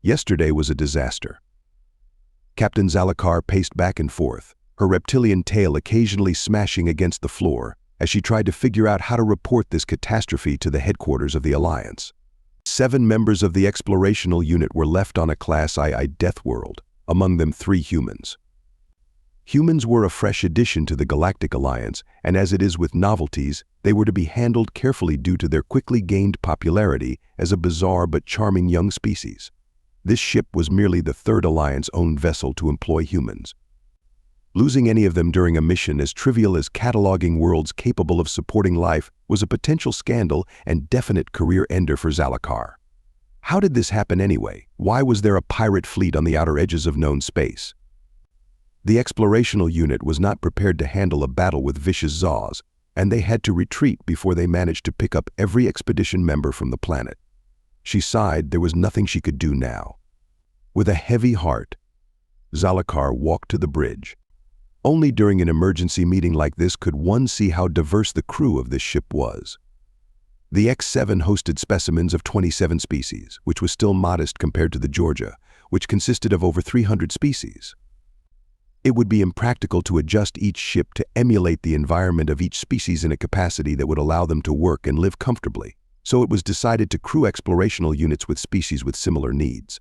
Yesterday was a disaster. Captain Zalakar paced back and forth, her reptilian tail occasionally smashing against the floor as she tried to figure out how to report this catastrophe to the headquarters of the Alliance. 7 members of the explorational unit were left on a Class II Deathworld, among them 3 humans. Humans were a fresh addition to the Galactic Alliance, and as it is with novelties, they were to be handled carefully due to their quickly gained popularity as a bizarre but charming young species. This ship was merely the 3rd Alliance-owned vessel to employ humans. Losing any of them during a mission as trivial as cataloging worlds capable of supporting life was a potential scandal and definite career ender for Zalakar. How did this happen anyway? Why was there a pirate fleet on the outer edges of known space? The explorational unit was not prepared to handle a battle with vicious Zaws, and they had to retreat before they managed to pick up every expedition member from the planet. She sighed there was nothing she could do now. With a heavy heart, Zalakar walked to the bridge. Only during an emergency meeting like this could one see how diverse the crew of this ship was. The X-7 hosted specimens of 27 species, which was still modest compared to the Georgia, which consisted of over 300 species. It would be impractical to adjust each ship to emulate the environment of each species in a capacity that would allow them to work and live comfortably, so it was decided to crew explorational units with species with similar needs.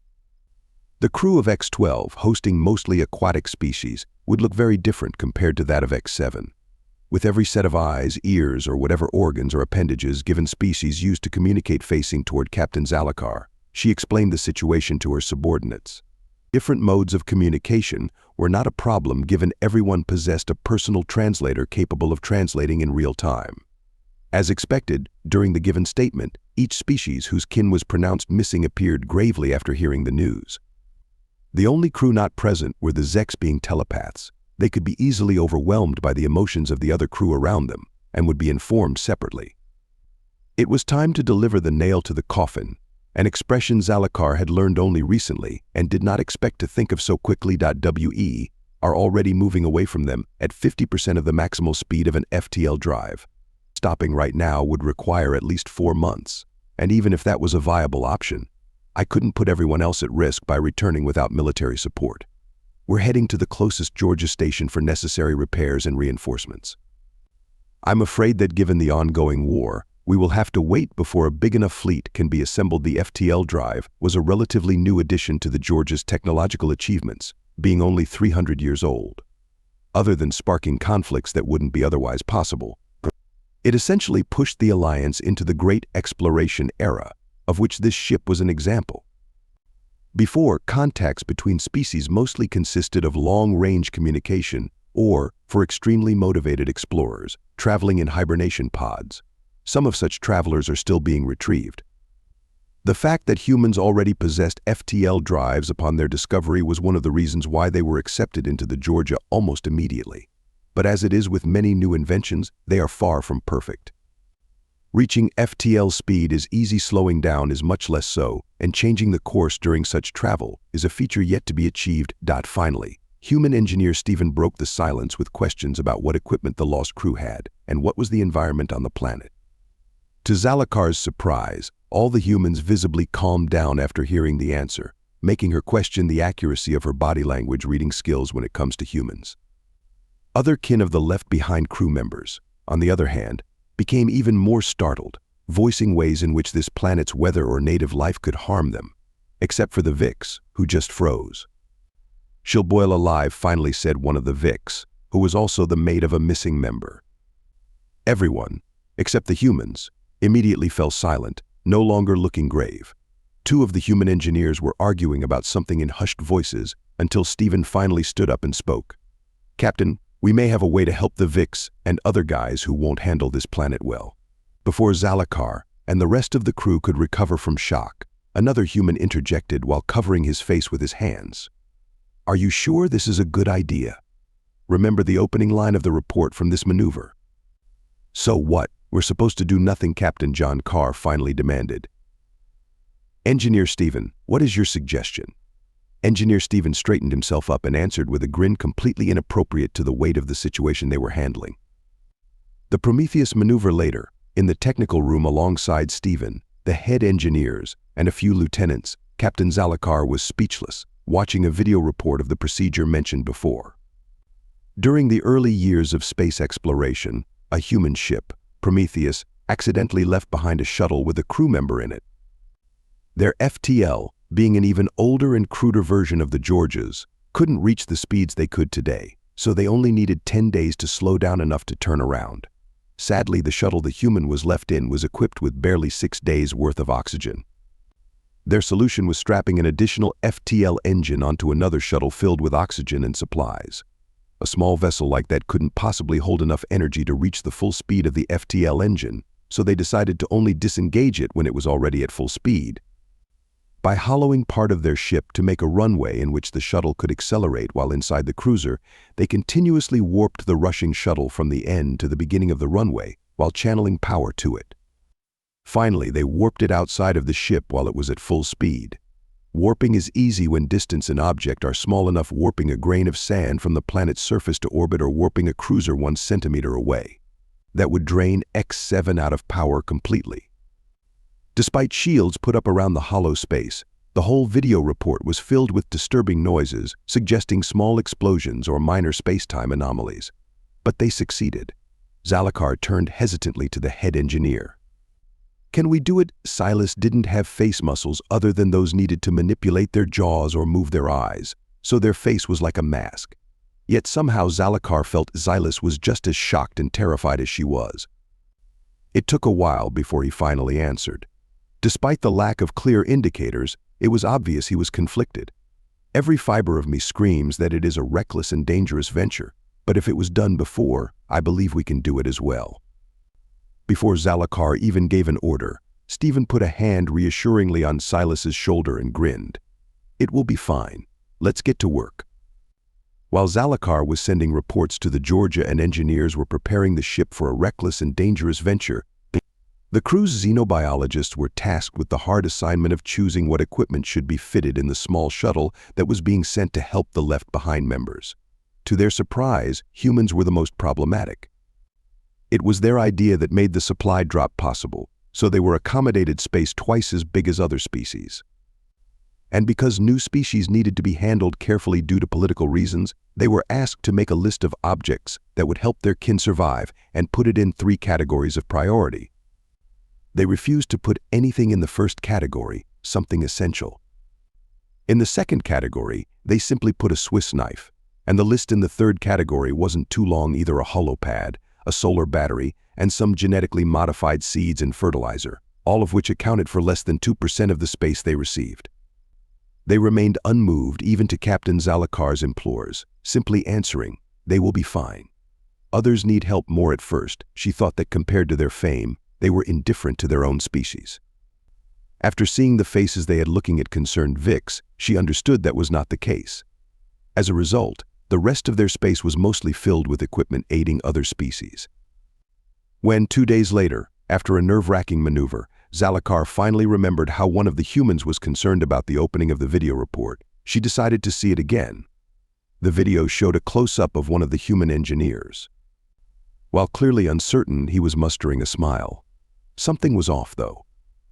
The crew of X-12, hosting mostly aquatic species, would look very different compared to that of X-7. With every set of eyes, ears, or whatever organs or appendages given species used to communicate facing toward Captain Zalakar, she explained the situation to her subordinates. Different modes of communication were not a problem given everyone possessed a personal translator capable of translating in real time. As expected, during the given statement, each species whose kin was pronounced missing appeared gravely after hearing the news. The only crew not present were the Zeks, being telepaths. They could be easily overwhelmed by the emotions of the other crew around them and would be informed separately. It was time to deliver the nail to the coffin, an expression Zalakar had learned only recently and did not expect to think of so quickly. We are already moving away from them at 50% of the maximal speed of an FTL drive. Stopping right now would require at least 4 months, and even if that was a viable option, I couldn't put everyone else at risk by returning without military support. We're heading to the closest Georgia station for necessary repairs and reinforcements. I'm afraid that given the ongoing war, we will have to wait before a big enough fleet can be assembled. The FTL drive was a relatively new addition to the Georgia's technological achievements, being only 300 years old. Other than sparking conflicts that wouldn't be otherwise possible, it essentially pushed the Alliance into the Great Exploration era, of which this ship was an example. Before, contacts between species mostly consisted of long-range communication or, for extremely motivated explorers, traveling in hibernation pods. Some of such travelers are still being retrieved. The fact that humans already possessed FTL drives upon their discovery was one of the reasons why they were accepted into the Georgia almost immediately. But as it is with many new inventions, they are far from perfect. Reaching FTL speed is easy, slowing down is much less so, and changing the course during such travel is a feature yet to be achieved. Finally, human engineer Stephen broke the silence with questions about what equipment the lost crew had and what was the environment on the planet. To Zalakar's surprise, all the humans visibly calmed down after hearing the answer, making her question the accuracy of her body language reading skills when it comes to humans. Other kin of the left-behind crew members, on the other hand, became even more startled, voicing ways in which this planet's weather or native life could harm them, except for the Vix, who just froze. "She'll boil alive," finally said one of the Vix, who was also the mate of a missing member. Everyone, except the humans, immediately fell silent, no longer looking grave. 2 of the human engineers were arguing about something in hushed voices until Stephen finally stood up and spoke. "Captain, we may have a way to help the Vix and other guys who won't handle this planet well." Before Zalakar and the rest of the crew could recover from shock, another human interjected while covering his face with his hands. "Are you sure this is a good idea? Remember the opening line of the report from this maneuver." "So what? We're supposed to do nothing," Captain John Carr finally demanded. "Engineer Stephen, what is your suggestion?" Engineer Stephen straightened himself up and answered with a grin completely inappropriate to the weight of the situation they were handling. The Prometheus maneuver later, in the technical room alongside Stephen, the head engineers, and a few lieutenants, Captain Zalakar was speechless, watching a video report of the procedure mentioned before. During the early years of space exploration, a human ship, Prometheus, accidentally left behind a shuttle with a crew member in it. Their FTL, being an even older and cruder version of the Georges, couldn't reach the speeds they could today, so they only needed 10 days to slow down enough to turn around. Sadly, the shuttle the human was left in was equipped with barely 6 days' worth of oxygen. Their solution was strapping an additional FTL engine onto another shuttle filled with oxygen and supplies. A small vessel like that couldn't possibly hold enough energy to reach the full speed of the FTL engine, so they decided to only disengage it when it was already at full speed. By hollowing part of their ship to make a runway in which the shuttle could accelerate while inside the cruiser, they continuously warped the rushing shuttle from the end to the beginning of the runway while channeling power to it. Finally, they warped it outside of the ship while it was at full speed. Warping is easy when distance and object are small enough, warping a grain of sand from the planet's surface to orbit or warping a cruiser 1 centimeter away. That would drain X7 out of power completely. Despite shields put up around the hollow space, the whole video report was filled with disturbing noises, suggesting small explosions or minor space-time anomalies. But they succeeded. Zalakar turned hesitantly to the head engineer. "Can we do it?" Silas didn't have face muscles other than those needed to manipulate their jaws or move their eyes, so their face was like a mask. Yet somehow Zalakar felt Silas was just as shocked and terrified as she was. It took a while before he finally answered. Despite the lack of clear indicators, it was obvious he was conflicted. "Every fiber of me screams that it is a reckless and dangerous venture, but if it was done before, I believe we can do it as well." Before Zalakar even gave an order, Stephen put a hand reassuringly on Silas's shoulder and grinned. "It will be fine. Let's get to work." While Zalakar was sending reports to the Georgia and engineers were preparing the ship for a reckless and dangerous venture, the crew's xenobiologists were tasked with the hard assignment of choosing what equipment should be fitted in the small shuttle that was being sent to help the left-behind members. To their surprise, humans were the most problematic. It was their idea that made the supply drop possible, so they were accommodated space twice as big as other species. And because new species needed to be handled carefully due to political reasons, they were asked to make a list of objects that would help their kin survive and put it in 3 categories of priority. They refused to put anything in the first category, something essential. In the second category, they simply put a Swiss knife, and the list in the third category wasn't too long either: a hollow pad, a solar battery, and some genetically modified seeds and fertilizer, all of which accounted for less than 2% of the space they received. They remained unmoved even to Captain Zalakar's implores, simply answering, "They will be fine." Others need help more at first. She thought that compared to their fame, they were indifferent to their own species. After seeing the faces they had looking at concerned Vix, she understood that was not the case. As a result, the rest of their space was mostly filled with equipment aiding other species. When, 2 days later, after a nerve-wracking maneuver, Zalakar finally remembered how one of the humans was concerned about the opening of the video report, she decided to see it again. The video showed a close-up of one of the human engineers. While clearly uncertain, he was mustering a smile. Something was off, though.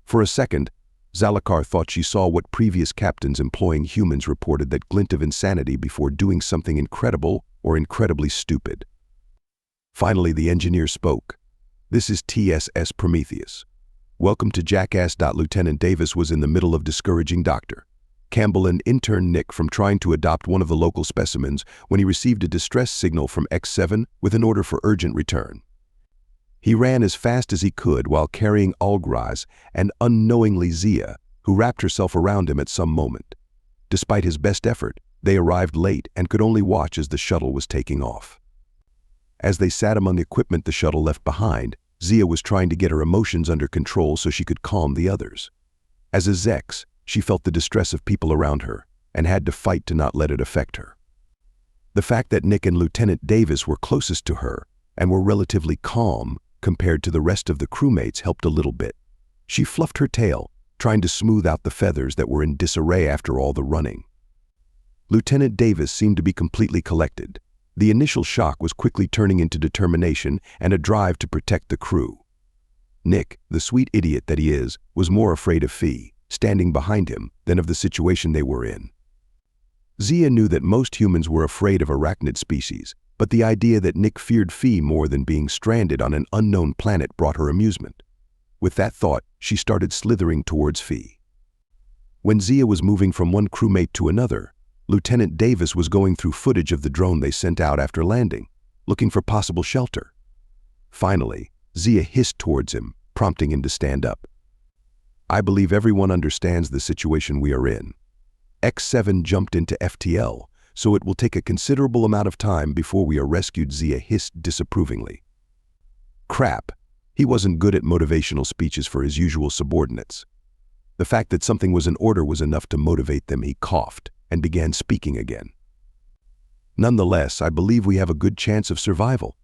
For a second, Zalakar thought she saw what previous captains employing humans reported, that glint of insanity before doing something incredible or incredibly stupid. Finally, the engineer spoke. "This is TSS Prometheus. Welcome to Jackass. Lieutenant Davis was in the middle of discouraging Dr. Campbell and intern Nick from trying to adopt one of the local specimens when he received a distress signal from X7 with an order for urgent return. He ran as fast as he could while carrying Algraz and unknowingly Zia, who wrapped herself around him at some moment. Despite his best effort, they arrived late and could only watch as the shuttle was taking off. As they sat among the equipment the shuttle left behind, Zia was trying to get her emotions under control so she could calm the others. As a Zex, she felt the distress of people around her and had to fight to not let it affect her. The fact that Nick and Lieutenant Davis were closest to her and were relatively calm compared to the rest of the crewmates helped a little bit. She fluffed her tail, trying to smooth out the feathers that were in disarray after all the running. Lieutenant Davis seemed to be completely collected. The initial shock was quickly turning into determination and a drive to protect the crew. Nick, the sweet idiot that he is, was more afraid of Fee, standing behind him, than of the situation they were in. Zia knew that most humans were afraid of arachnid species, but the idea that Nick feared Fee more than being stranded on an unknown planet brought her amusement. With that thought, she started slithering towards Fee. When Zia was moving from one crewmate to another, Lieutenant Davis was going through footage of the drone they sent out after landing, looking for possible shelter. Finally, Zia hissed towards him, prompting him to stand up. "I believe everyone understands the situation we are in. X7 jumped into FTL, so it will take a considerable amount of time before we are rescued," Zia hissed disapprovingly. Crap, he wasn't good at motivational speeches for his usual subordinates. The fact that something was an order was enough to motivate them. He coughed and began speaking again. "Nonetheless, I believe we have a good chance of survival.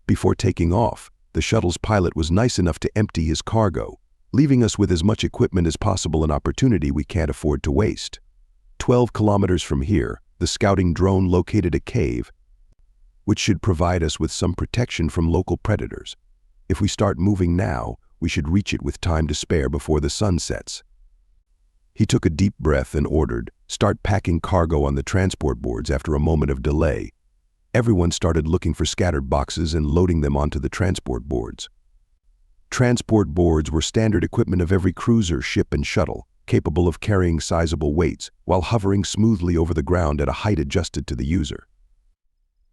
Before taking off, the shuttle's pilot was nice enough to empty his cargo, leaving us with as much equipment as possible, an opportunity we can't afford to waste. 12 kilometers from here, the scouting drone located a cave, which should provide us with some protection from local predators. If we start moving now, we should reach it with time to spare before the sun sets." He took a deep breath and ordered, "Start packing cargo on the transport boards." After a moment of delay, everyone started looking for scattered boxes and loading them onto the transport boards. Transport boards were standard equipment of every cruiser, ship, and shuttle, capable of carrying sizable weights while hovering smoothly over the ground at a height adjusted to the user.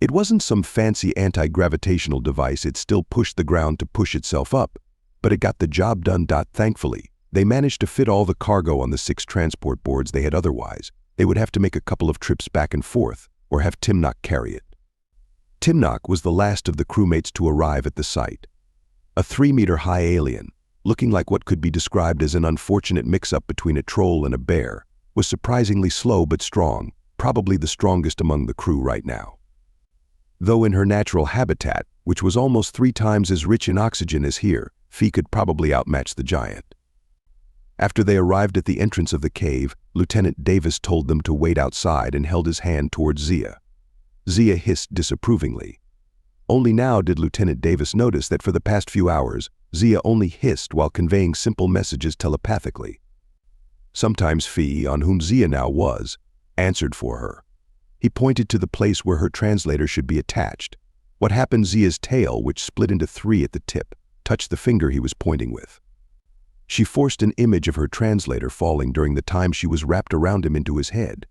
It wasn't some fancy anti-gravitational device. It still pushed the ground to push itself up, but it got the job done. Thankfully, they managed to fit all the cargo on the 6 transport boards they had. Otherwise, they would have to make a couple of trips back and forth or have Timnock carry it. Timnock was the last of the crewmates to arrive at the site. A 3-meter-high alien, looking like what could be described as an unfortunate mix-up between a troll and a bear, was surprisingly slow but strong, probably the strongest among the crew right now. Though in her natural habitat, which was almost 3 times as rich in oxygen as here, Fee could probably outmatch the giant. After they arrived at the entrance of the cave, Lieutenant Davis told them to wait outside and held his hand towards Zia. Zia hissed disapprovingly. Only now did Lieutenant Davis notice that for the past few hours, Zia only hissed while conveying simple messages telepathically. Sometimes Fee, on whom Zia now was, answered for her. He pointed to the place where her translator should be attached. What happened? Zia's tail, which split into 3 at the tip, touched the finger he was pointing with. She forced an image of her translator falling during the time she was wrapped around him into his head.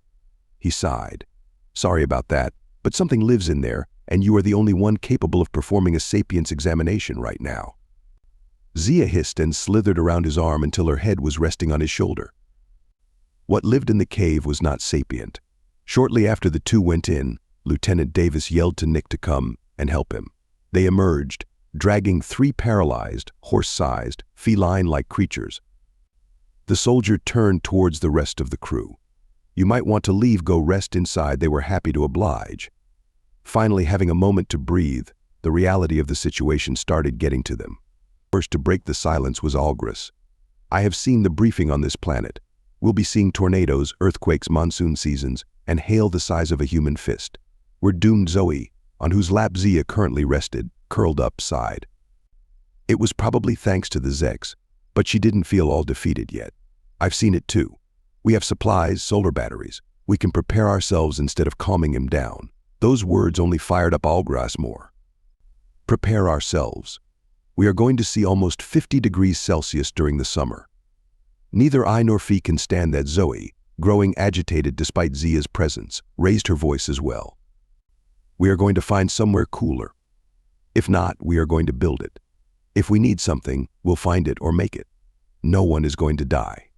He sighed. "Sorry about that, but something lives in there, and you are the only one capable of performing a sapience examination right now." Zia hissed and slithered around his arm until her head was resting on his shoulder. What lived in the cave was not sapient. Shortly after the two went in, Lieutenant Davis yelled to Nick to come and help him. They emerged, dragging 3 paralyzed, horse-sized, feline-like creatures. The soldier turned towards the rest of the crew. "You might want to leave, go rest inside." They were happy to oblige. Finally, having a moment to breathe, the reality of the situation started getting to them. First to break the silence was Algris. "I have seen the briefing on this planet. We'll be seeing tornadoes, earthquakes, monsoon seasons, and hail the size of a human fist. We're doomed." Zoe, on whose lap Zia currently rested, curled up, sighed. It was probably thanks to the Zex, but she didn't feel all defeated yet. "I've seen it too. We have supplies, solar batteries. We can prepare ourselves instead of calming him down." Those words only fired up Algras more. "Prepare ourselves. We are going to see almost 50 degrees Celsius during the summer. Neither I nor Fee can stand that." Zoe, growing agitated despite Zia's presence, raised her voice as well. "We are going to find somewhere cooler. If not, we are going to build it. If we need something, we'll find it or make it. No one is going to die."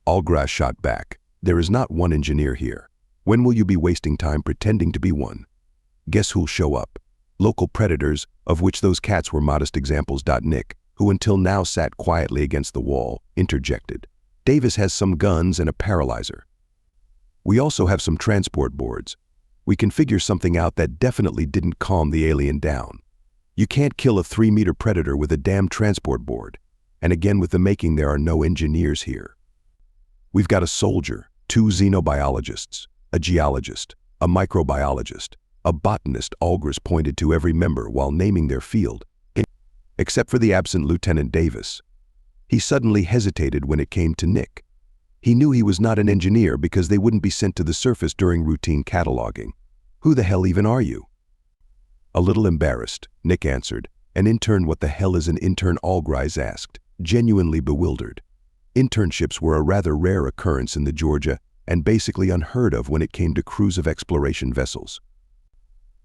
Algras shot back. "There is not one engineer here. When will you be wasting time pretending to be one? Guess who'll show up? Local predators, of which those cats were modest examples." Nick, who until now sat quietly against the wall, interjected. "Davis has some guns and a paralyzer. We also have some transport boards. We can figure something out." That definitely didn't calm the alien down. You can't kill a 3-meter predator with a damn transport board. And again, with the making, there are no engineers here. We've got a soldier, 2 xenobiologists, a geologist, a microbiologist, a botanist. Algris pointed to every member while naming their field, except for the absent Lieutenant Davis. He suddenly hesitated when it came to Nick. He knew he was not an engineer because they wouldn't be sent to the surface during routine cataloging. Who the hell even are you? A little embarrassed, Nick answered. An intern? What the hell is an intern? Allgrise asked, genuinely bewildered. Internships were a rather rare occurrence in the Georgia and basically unheard of when it came to crews of exploration vessels.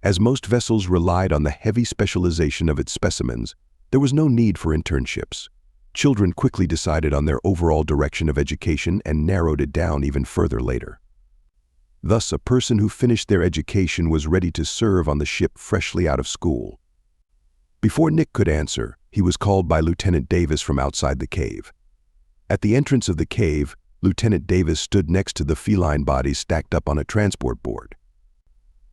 As most vessels relied on the heavy specialization of its specimens, there was no need for internships. Children quickly decided on their overall direction of education and narrowed it down even further later. Thus, a person who finished their education was ready to serve on the ship freshly out of school. Before Nick could answer, he was called by Lieutenant Davis from outside the cave. At the entrance of the cave, Lieutenant Davis stood next to the feline bodies stacked up on a transport board.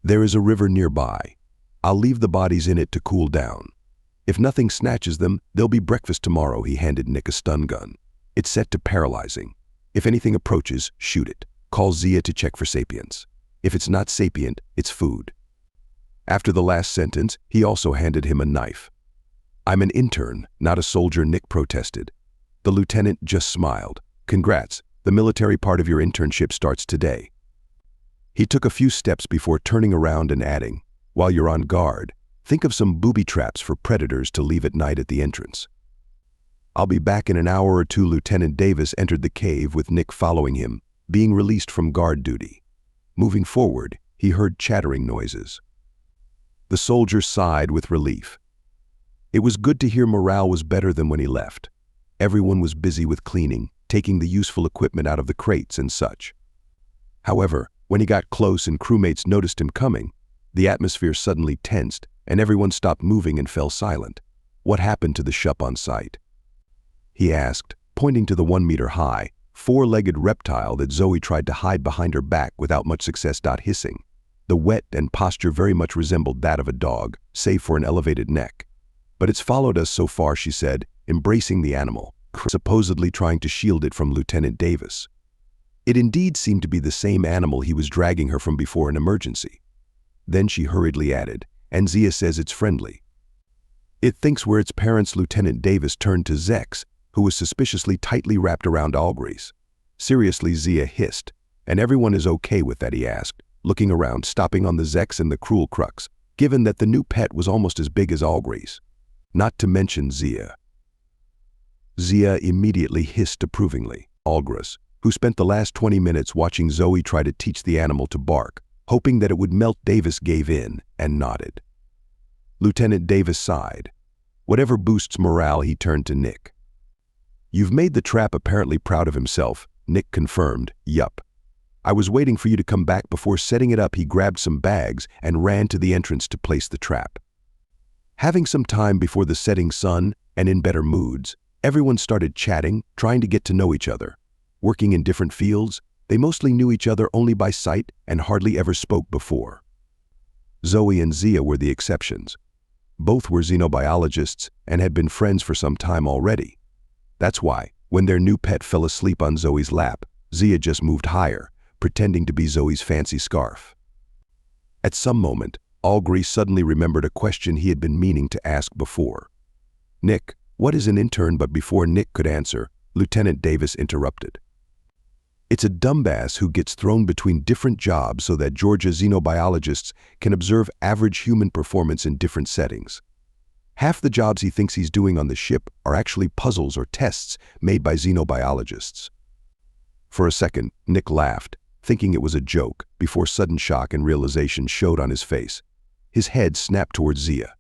There is a river nearby. I'll leave the bodies in it to cool down. If nothing snatches them, there'll be breakfast tomorrow. He handed Nick a stun gun. It's set to paralyzing. If anything approaches, shoot it. Call Zia to check for sapience. If it's not sapient, it's food. After the last sentence, he also handed him a knife. I'm an intern, not a soldier, Nick protested. The lieutenant just smiled. Congrats, the military part of your internship starts today. He took a few steps before turning around and adding, while you're on guard, think of some booby traps for predators to leave at night at the entrance. I'll be back in an hour or two. Lieutenant Davis entered the cave with Nick following him, being released from guard duty. Moving forward, he heard chattering noises. The soldier sighed with relief. It was good to hear morale was better than when he left. Everyone was busy with cleaning, taking the useful equipment out of the crates and such. However, when he got close and crewmates noticed him coming, the atmosphere suddenly tensed and everyone stopped moving and fell silent. What happened to the ship on site? He asked, pointing to the 1-meter-high, 4-legged reptile that Zoe tried to hide behind her back without much success. Hissing. The wet and posture very much resembled that of a dog, save for an elevated neck. But it's followed us so far, she said, embracing the animal, supposedly trying to shield it from Lieutenant Davis. It indeed seemed to be the same animal he was dragging her from before an emergency. Then she hurriedly added, and Zia says it's friendly. It thinks we're its parents. Lieutenant Davis turned to Zex, who was suspiciously tightly wrapped around Allgrise. Seriously, Zia hissed. And everyone is okay with that, he asked, looking around, stopping on the Zex and the cruel crux, given that the new pet was almost as big as Allgrise. Not to mention Zia. Zia immediately hissed approvingly. Allgrise, who spent the last 20 minutes watching Zoe try to teach the animal to bark, hoping that it would melt, Davis gave in and nodded. Lieutenant Davis sighed. Whatever boosts morale, he turned to Nick. You've made the trap. Apparently proud of himself, Nick confirmed, yup. I was waiting for you to come back before setting it up. He grabbed some bags and ran to the entrance to place the trap. Having some time before the setting sun and in better moods, everyone started chatting, trying to get to know each other. Working in different fields, they mostly knew each other only by sight and hardly ever spoke before. Zoe and Zia were the exceptions. Both were xenobiologists and had been friends for some time already. That's why, when their new pet fell asleep on Zoe's lap, Zia just moved higher, pretending to be Zoe's fancy scarf. At some moment, Allgrise suddenly remembered a question he had been meaning to ask before. Nick, what is an intern? But before Nick could answer, Lieutenant Davis interrupted. It's a dumbass who gets thrown between different jobs so that Georgia xenobiologists can observe average human performance in different settings. Half the jobs he thinks he's doing on the ship are actually puzzles or tests made by xenobiologists. For a second, Nick laughed, thinking it was a joke, before sudden shock and realization showed on his face. His head snapped towards Zia.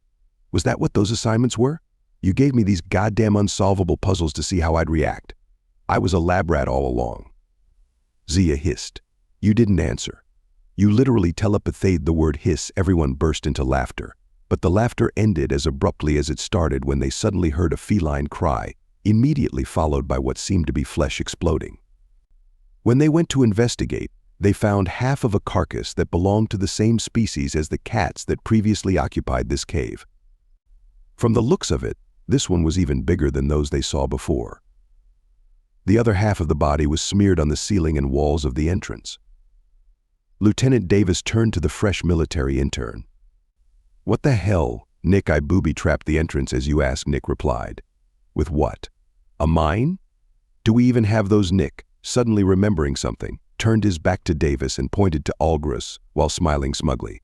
Was that what those assignments were? You gave me these goddamn unsolvable puzzles to see how I'd react. I was a lab rat all along. Zia hissed. You didn't answer. You literally telepathized the word hiss. Everyone burst into laughter, but the laughter ended as abruptly as it started when they suddenly heard a feline cry, immediately followed by what seemed to be flesh exploding. When they went to investigate, they found half of a carcass that belonged to the same species as the cats that previously occupied this cave. From the looks of it, this one was even bigger than those they saw before. The other half of the body was smeared on the ceiling and walls of the entrance. Lieutenant Davis turned to the fresh military intern. What the hell, Nick? I booby-trapped the entrance as you asked, Nick replied. With what? A mine? Do we even have those? Nick, suddenly remembering something, turned his back to Davis and pointed to Orcs while smiling smugly.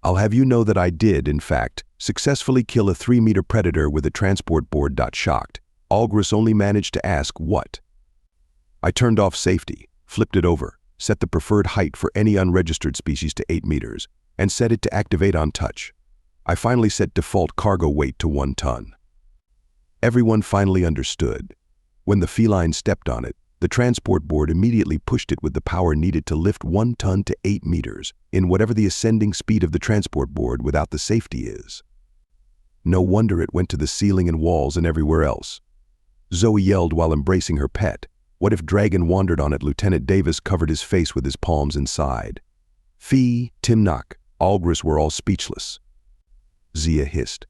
I'll have you know that I did, in fact, successfully kill a 3-meter predator with a transport board. Shocked, Orcs only managed to ask, what? I turned off safety, flipped it over, set the preferred height for any unregistered species to 8 meters, and set it to activate on touch. I finally set default cargo weight to 1 ton. Everyone finally understood. When the feline stepped on it, the transport board immediately pushed it with the power needed to lift 1 ton to 8 meters, in whatever the ascending speed of the transport board without the safety is. No wonder it went to the ceiling and walls and everywhere else. Zoe yelled while embracing her pet. What if Dragon wandered on it? Lieutenant Davis covered his face with his palms and sighed. Fee, Timnock, Orcs were all speechless. Zia hissed.